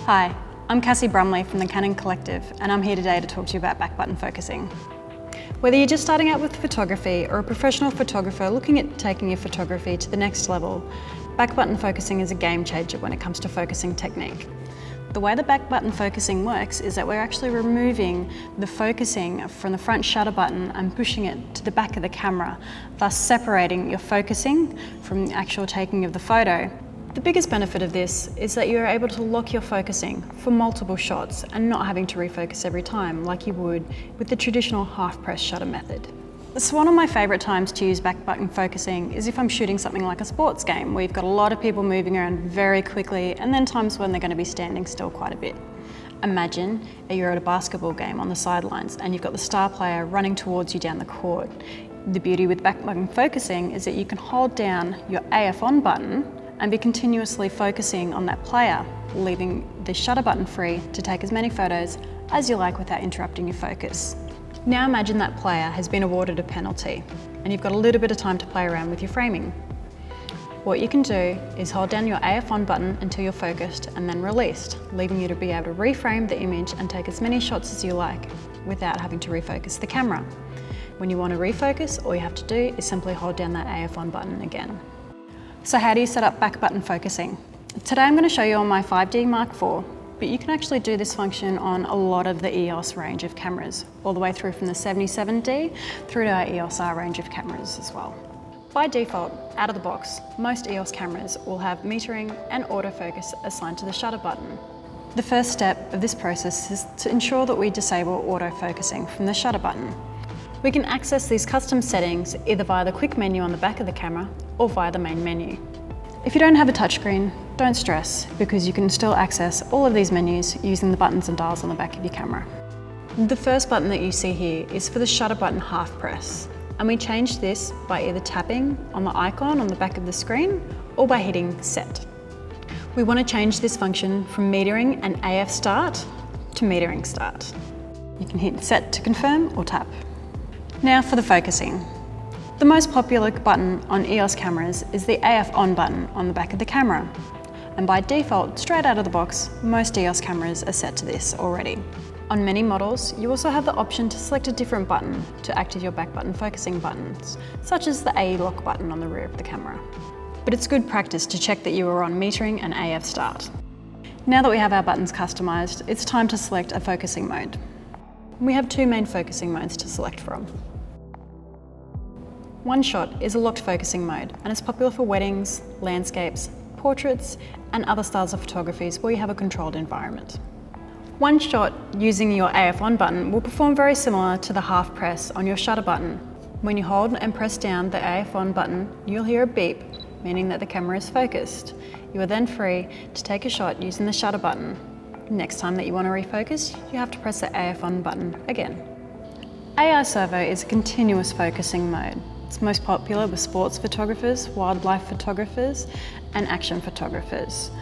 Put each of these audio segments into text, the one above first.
Hi, I'm Cassie Brumley from the Canon Collective, and I'm here today to talk to you about back button focusing. Whether you're just starting out with photography or a professional photographer looking at taking your photography to the next level, back button focusing is a game changer when it comes to focusing technique. The way the back button focusing works is that we're actually removing the focusing from the front shutter button and pushing it to the back of the camera, thus separating your focusing from the actual taking of the photo. The biggest benefit of this is that you're able to lock your focusing for multiple shots and not having to refocus every time like you would with the traditional half-press shutter method. So one of my favourite times to use back button focusing is if I'm shooting something like a sports game where you've got a lot of people moving around very quickly and then times when they're going to be standing still quite a bit. Imagine you're at a basketball game on the sidelines and you've got the star player running towards you down the court. The beauty with back button focusing is that you can hold down your AF on button and be continuously focusing on that player, leaving the shutter button free to take as many photos as you like without interrupting your focus. Now imagine that player has been awarded a penalty and you've got a little bit of time to play around with your framing. What you can do is hold down your AF on button until you're focused and then released, leaving you to be able to reframe the image and take as many shots as you like without having to refocus the camera. When you want to refocus, all you have to do is simply hold down that AF on button again. So how do you set up back button focusing? Today I'm going to show you on my 5D Mark IV, but you can actually do this function on a lot of the EOS range of cameras, all the way through from the 77D through to our EOS R range of cameras as well. By default, out of the box, most EOS cameras will have metering and autofocus assigned to the shutter button. The first step of this process is to ensure that we disable autofocusing from the shutter button. We can access these custom settings either via the quick menu on the back of the camera or via the main menu. If you don't have a touchscreen, don't stress, because you can still access all of these menus using the buttons and dials on the back of your camera. The first button that you see here is for the shutter button half press, and we change this by either tapping on the icon on the back of the screen or by hitting set. We want to change this function from metering and AF start to metering start. You can hit set to confirm or tap. Now for the focusing. The most popular button on EOS cameras is the AF on button on the back of the camera. And by default, straight out of the box, most EOS cameras are set to this already. On many models, you also have the option to select a different button to act as your back button focusing buttons, such as the AE lock button on the rear of the camera. But it's good practice to check that you are on metering and AF start. Now that we have our buttons customized, it's time to select a focusing mode. We have two main focusing modes to select from. One shot is a locked focusing mode, and it's popular for weddings, landscapes, portraits, and other styles of photographies where you have a controlled environment. One shot using your AF on button will perform very similar to the half press on your shutter button. When you hold and press down the AF on button, you'll hear a beep, meaning that the camera is focused. You are then free to take a shot using the shutter button. Next time that you want to refocus, you have to press the AF on button again. AI Servo is a continuous focusing mode. It's most popular with sports photographers, wildlife photographers, and action photographers.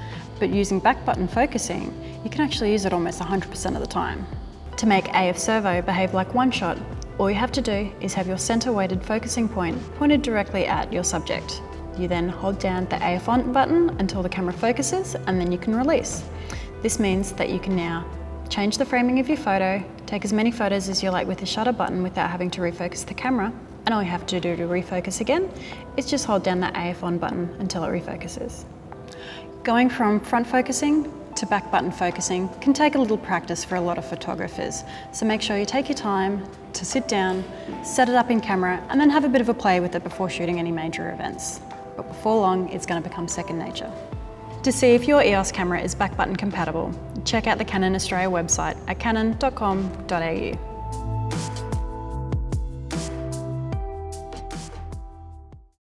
But using back button focusing, you can actually use it almost 100% of the time. To make AF Servo behave like one shot, all you have to do is have your center-weighted focusing point pointed directly at your subject. You then hold down the AF on button until the camera focuses, and then you can release. This means that you can now change the framing of your photo, take as many photos as you like with the shutter button without having to refocus the camera, and all you have to do to refocus again is just hold down the AF on button until it refocuses. Going from front focusing to back button focusing can take a little practice for a lot of photographers, so make sure you take your time to sit down, set it up in camera, and then have a bit of a play with it before shooting any major events. But before long, it's going to become second nature. To see if your EOS camera is back button compatible, check out the Canon Australia website at canon.com.au.